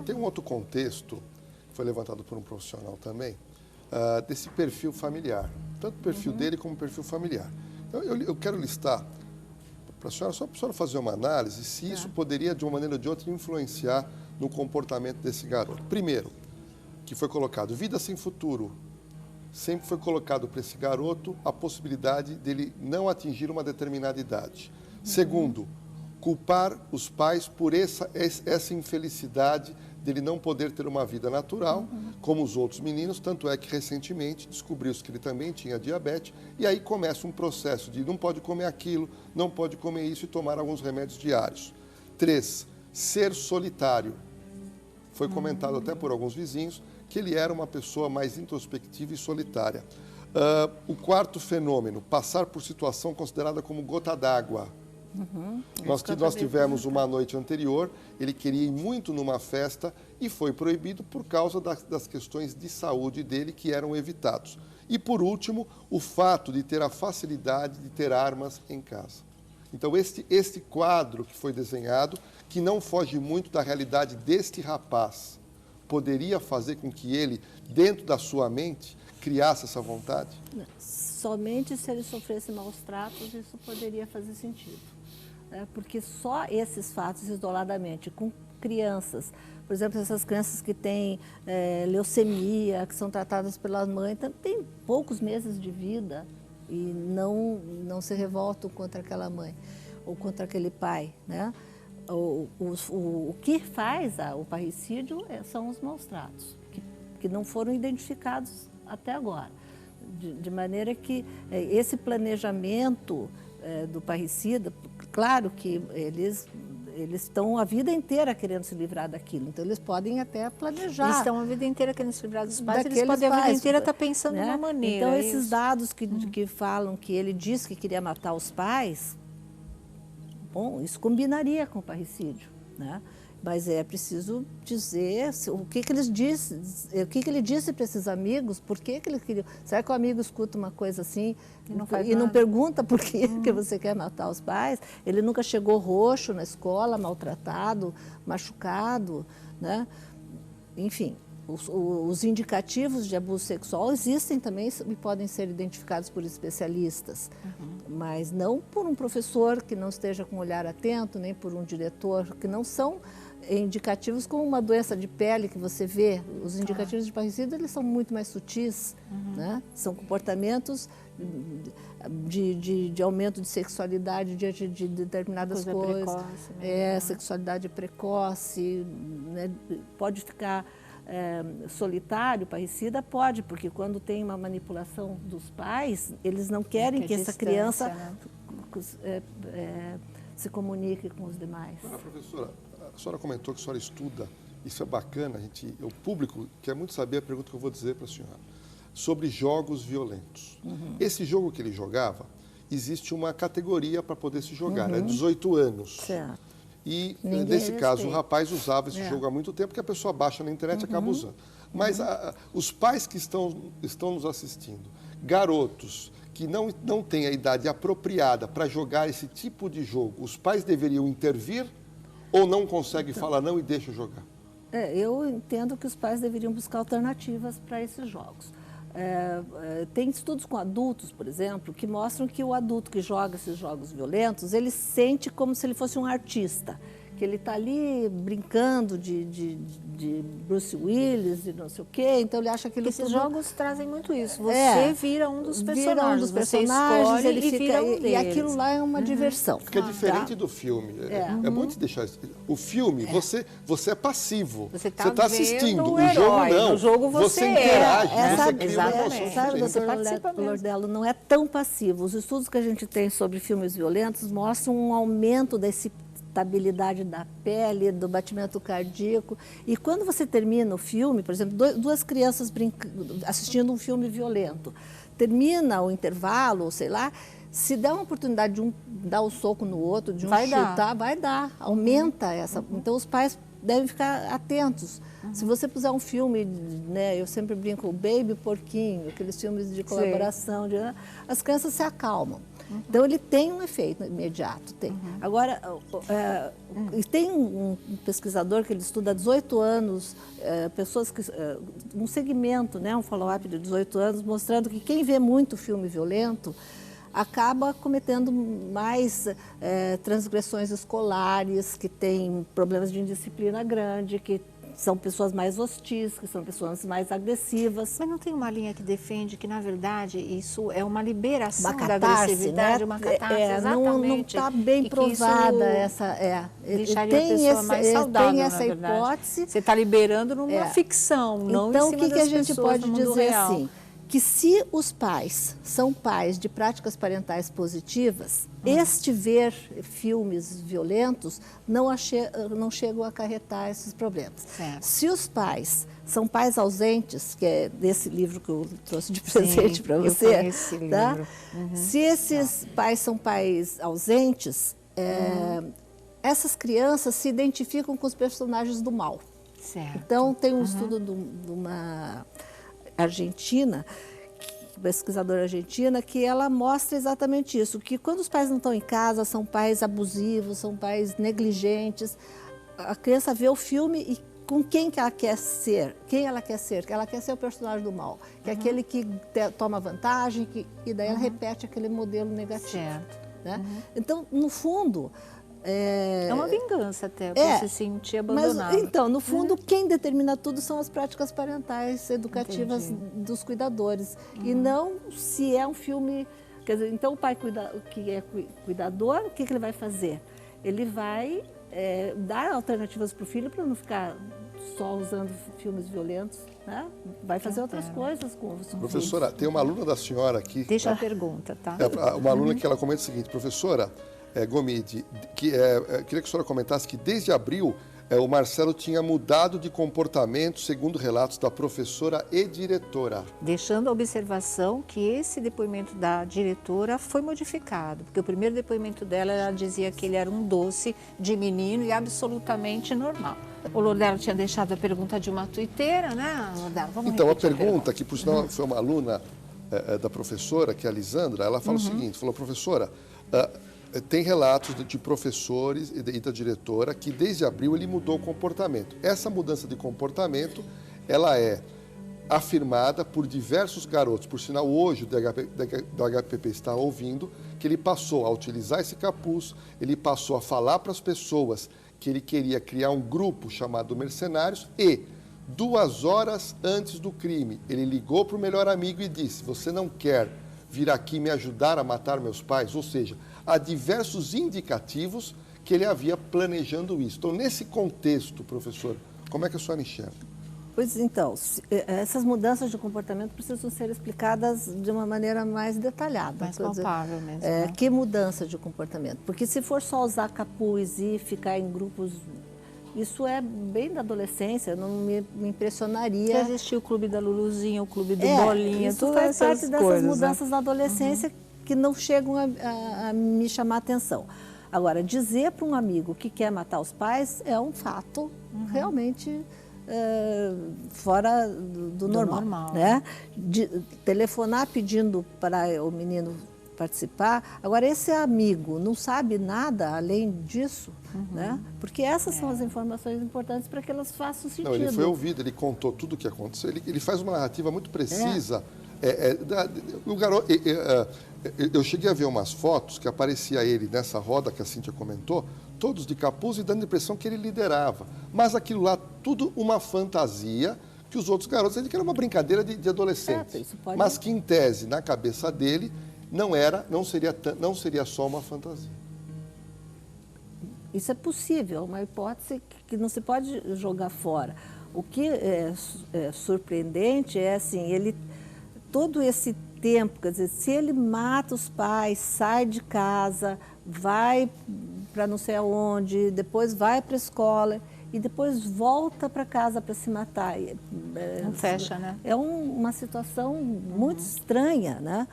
Tem um outro contexto, que foi levantado por um profissional também, desse perfil familiar. Tanto o perfil dele como o perfil familiar. Então, eu quero listar para a senhora, só para a senhora fazer uma análise, se isso poderia, de uma maneira ou de outra, influenciar no comportamento desse garoto. Primeiro, que foi colocado vida sem futuro. Sempre foi colocado para esse garoto a possibilidade dele não atingir uma determinada idade. Segundo, culpar os pais por essa infelicidade dele não poder ter uma vida natural, como os outros meninos, tanto é que recentemente descobriu-se que ele também tinha diabetes, e aí começa um processo de não pode comer aquilo, não pode comer isso e tomar alguns remédios diários. 3, ser solitário. Foi comentado até por alguns vizinhos que ele era uma pessoa mais introspectiva e solitária. O quarto fenômeno, passar por situação considerada como gota d'água. Nós tivemos uma noite anterior, ele queria ir muito numa festa e foi proibido por causa das questões de saúde dele que eram evitados. E por último, o fato de ter a facilidade de ter armas em casa. Então este quadro que foi desenhado, que não foge muito da realidade deste rapaz, poderia fazer com que ele, dentro da sua mente, criasse essa vontade? Somente se ele sofresse maus tratos, isso poderia fazer sentido. Porque só esses fatos, isoladamente, com crianças, por exemplo, essas crianças que têm leucemia, que são tratadas pela mãe, têm poucos meses de vida e não se revoltam contra aquela mãe ou contra aquele pai, né? O que faz o parricídio são os maus tratos, que não foram identificados até agora. De maneira que esse planejamento do parricida, claro que eles estão a vida inteira querendo se livrar daquilo, então eles podem até planejar. Eles estão a vida inteira querendo se livrar dos pais, eles podem a vida inteira estar pensando numa maneira. Então esses dados que falam que ele disse que queria matar os pais, bom, isso combinaria com o parricídio, né? Mas é preciso dizer o que ele disse para esses amigos, por que ele queria. Será que o amigo escuta uma coisa assim e não pergunta por que você quer matar os pais? Ele nunca chegou roxo na escola, maltratado, machucado, né? Enfim, os indicativos de abuso sexual existem também e podem ser identificados por especialistas, mas não por um professor que não esteja com um olhar atento, nem por um diretor, que não são indicativos como uma doença de pele que você vê. Os indicativos de parricida, eles são muito mais sutis, né? São comportamentos de aumento de sexualidade diante de determinadas coisas. Precoce, né? Sexualidade precoce, né? Pode ficar solitário, parricida, pode, porque quando tem uma manipulação dos pais, eles não querem que essa criança, né, se comunique com os demais. Professora, a senhora comentou que a senhora estuda, isso é bacana, o público quer muito saber a pergunta que eu vou dizer para a senhora, sobre jogos violentos. Esse jogo que ele jogava, existe uma categoria para poder se jogar, é 18 anos. Certo. E, nesse caso, o rapaz usava esse jogo há muito tempo, porque a pessoa baixa na internet e acaba usando. Mas os pais que estão nos assistindo, garotos que não têm a idade apropriada para jogar esse tipo de jogo, os pais deveriam intervir ou não conseguem falar não e deixam jogar? Eu entendo que os pais deveriam buscar alternativas para esses jogos. Tem estudos com adultos, por exemplo, que mostram que o adulto que joga esses jogos violentos, ele sente como se ele fosse um artista, que ele está ali brincando de Bruce Willis e não sei o quê, então ele acha que esses jogos trazem muito isso. Você vira um dos personagens, você escolhe ele fica, vira um deles. E aquilo lá é uma diversão. Porque é diferente do filme. É muito deixar isso. O filme, você é passivo. Você está assistindo. O jogo não. No jogo você interage, você cria exatamente. Sabe, doutor Lordello, não é tão passivo. Os estudos que a gente tem sobre filmes violentos mostram um aumento desse estabilidade da pele, do batimento cardíaco. E quando você termina o filme, por exemplo, duas crianças assistindo um filme violento, termina o intervalo, sei lá, se der uma oportunidade de um dar o soco no outro, de um chutar, vai dar, aumenta essa. Então os pais devem ficar atentos. Se você puser um filme, né, eu sempre brinco, o Baby Porquinho, aqueles filmes de colaboração, as crianças se acalmam. Então, ele tem um efeito imediato, tem. Agora, tem um pesquisador que ele estuda há 18 anos, pessoas que... um segmento, né, um follow-up de 18 anos, mostrando que quem vê muito filme violento acaba cometendo mais transgressões escolares, que tem problemas de indisciplina grande, que são pessoas mais hostis, que são pessoas mais agressivas. Mas não tem uma linha que defende que, na verdade, isso é uma liberação uma da agressividade, né? Uma catarse, exatamente. Não está bem provada essa... deixaria a pessoa mais saudável, tem essa na verdade. Hipótese. Você está liberando numa ficção, não então, em cima o que a gente pode dizer real. assim? Que se os pais são pais de práticas parentais positivas, este ver filmes violentos não chegam a acarretar esses problemas. Certo. Se os pais são pais ausentes, que é desse livro que eu trouxe de presente para você, tá? Se esses pais são pais ausentes, essas crianças se identificam com os personagens do mal. Certo. Então, tem um estudo de uma argentina, pesquisadora argentina, que ela mostra exatamente isso, que quando os pais não estão em casa, são pais abusivos, são pais negligentes, a criança vê o filme e com quem que ela quer ser, ela quer ser o personagem do mal, que é aquele que toma vantagem, e daí ela repete aquele modelo negativo. Certo. Né? Então, no fundo... É uma vingança até, para se sentir abandonado. Mas, então, no fundo, quem determina tudo são as práticas parentais educativas dos cuidadores. E não se é um filme... Quer dizer, então o pai que é cuidador, o que ele vai fazer? Ele vai dar alternativas para o filho para não ficar só usando filmes violentos, né? Vai fazer outras coisas com os Professora, filhos. tem uma aluna da senhora aqui... Deixa a pergunta, tá? Uma aluna que ela comenta o seguinte: professora... Gomide, queria que a senhora comentasse que desde abril o Marcelo tinha mudado de comportamento, segundo relatos da professora e diretora. Deixando a observação que esse depoimento da diretora foi modificado, porque o primeiro depoimento dela, ela dizia que ele era um doce de menino e absolutamente normal. O Lordelo tinha deixado a pergunta de uma tuiteira, né, Lordelo? Vamos então, a repetir pergunta, que por sinal foi uma aluna da professora, que é a Lisandra, ela fala o seguinte, falou: professora, tem relatos de professores e da diretora que desde abril ele mudou o comportamento. Essa mudança de comportamento, ela é afirmada por diversos garotos. Por sinal, hoje o do HPP está ouvindo que ele passou a utilizar esse capuz, ele passou a falar para as pessoas que ele queria criar um grupo chamado Mercenários e 2 horas antes do crime, ele ligou para o melhor amigo e disse: você não quer vir aqui me ajudar a matar meus pais? Ou seja, há diversos indicativos que ele havia planejando isso. Então, nesse contexto, professor, como é que a senhora enxerga? Pois então, essas mudanças de comportamento precisam ser explicadas de uma maneira mais detalhada. Mais palpável mesmo. Que mudança de comportamento? Porque se for só usar capuz e ficar em grupos... Isso é bem da adolescência, não me impressionaria. Já existiu o clube da Luluzinha, o clube do Bolinha, isso faz parte dessas coisas, mudanças na adolescência que não chegam a me chamar a atenção. Agora, dizer para um amigo que quer matar os pais é um fato realmente fora do normal. Né? Telefonar pedindo para o menino participar. Agora, esse amigo não sabe nada além disso, né? Porque essas são as informações importantes para que elas façam sentido. Não, ele foi ouvido, ele contou tudo o que aconteceu, ele faz uma narrativa muito precisa. O garoto, eu cheguei a ver umas fotos que aparecia ele nessa roda que a Cíntia comentou, todos de capuz e dando a impressão que ele liderava. Mas aquilo lá, tudo uma fantasia que os outros garotos, ele que era uma brincadeira de adolescentes. Mas que, em tese, na cabeça dele, não seria só uma fantasia. Isso é possível, uma hipótese que não se pode jogar fora. O que é surpreendente é assim, todo esse tempo, quer dizer, se ele mata os pais, sai de casa, vai para não sei aonde, depois vai para a escola e depois volta para casa para se matar. Não fecha, né? É uma situação muito estranha, né?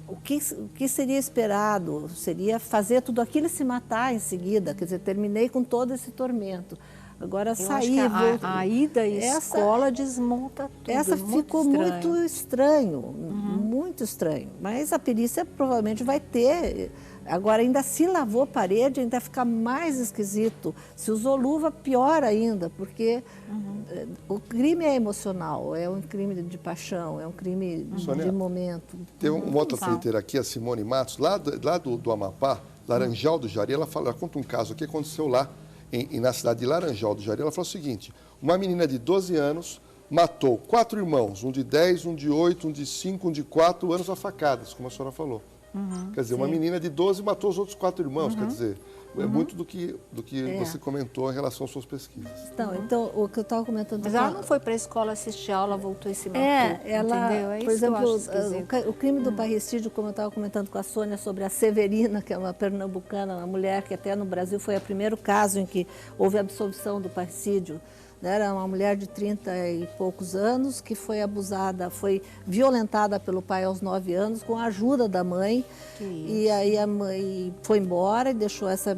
O que seria esperado? Seria fazer tudo aquilo e se matar em seguida, quer dizer, terminei com todo esse tormento. Agora Eu sair... acho que a ida à escola desmonta tudo. Essa ficou muito estranho, Uhum. muito estranho. Mas a perícia provavelmente vai ter. Agora, ainda se lavou a parede, ainda fica mais esquisito. Se usou luva, pior ainda, porque o crime é emocional, é um crime de paixão, é um crime de momento. Tem uma outra friteira aqui, a Simone Matos, lá do Amapá, Laranjal do Jari, ela conta um caso que aconteceu lá, na cidade de Laranjal do Jari. Ela falou o seguinte: uma menina de 12 anos matou 4 irmãos, um de 10, um de 8, um de 5, um de 4 anos a facadas, como a senhora falou. Quer dizer, uma menina de 12 matou os outros 4 irmãos, quer dizer, é muito do que você comentou em relação às suas pesquisas. Então o que eu estava comentando... Mas ela não foi para a escola assistir aula, voltou e se matou, ela, entendeu? É por isso que eu acho exemplo, esquisito. o crime do parricídio, como eu estava comentando com a Sônia, sobre a Severina, que é uma pernambucana, uma mulher que até no Brasil foi o primeiro caso em que houve absolvição do parricídio. Era uma mulher de 30 e poucos anos que foi abusada, foi violentada pelo pai aos 9 anos com a ajuda da mãe. E aí a mãe foi embora e deixou essa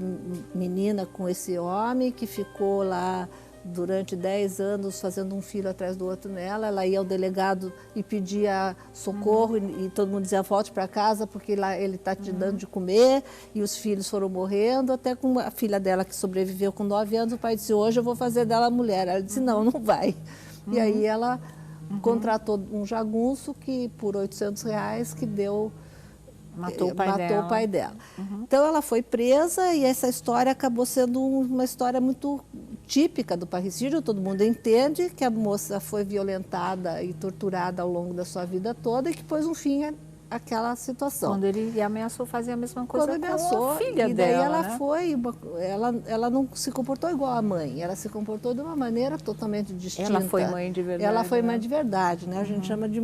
menina com esse homem que ficou lá durante 10 anos fazendo um filho atrás do outro nela. Ela ia ao delegado e pedia socorro e todo mundo dizia: volte para casa porque lá ele está te dando de comer. E os filhos foram morrendo, até com a filha dela que sobreviveu com 9 anos. O pai disse: hoje eu vou fazer dela mulher. Ela disse: não, não vai. E aí ela contratou um jagunço que por R$800 que deu... Matou o pai dela. Então ela foi presa e essa história acabou sendo uma história muito típica do parricídio. Todo mundo entende que a moça foi violentada e torturada ao longo da sua vida toda e que pôs um fim àquela situação. Quando ele ameaçou fazer a mesma coisa Quando ameaçou, com a filha e daí dela, ela né? ela não se comportou igual a mãe, ela se comportou de uma maneira totalmente distinta. Ela foi mãe de verdade. Ela foi mãe de verdade, né? A gente chama de...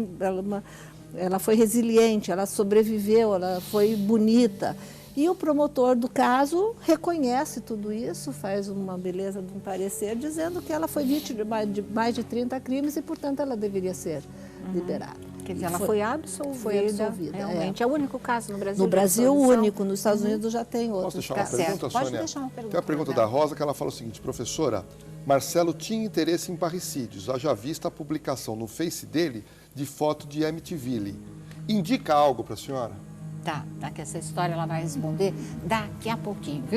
Ela foi resiliente, ela sobreviveu, ela foi bonita. E o promotor do caso reconhece tudo isso, faz uma beleza de um parecer, dizendo que ela foi vítima de mais de 30 crimes e, portanto, ela deveria ser liberada. Quer dizer, ela foi absolvida. Realmente. É o único caso no Brasil? No Brasil, único. Nos Estados Unidos já tem outros. Posso deixar uma pergunta, Pode Sônia? deixar uma pergunta. Tem uma pergunta da Rosa que ela fala o seguinte: professora, Marcelo tinha interesse em parricídios, haja vista a publicação no Face dele de foto de Amityville. Indica algo para a senhora? Tá, que essa história ela vai responder daqui a pouquinho, viu?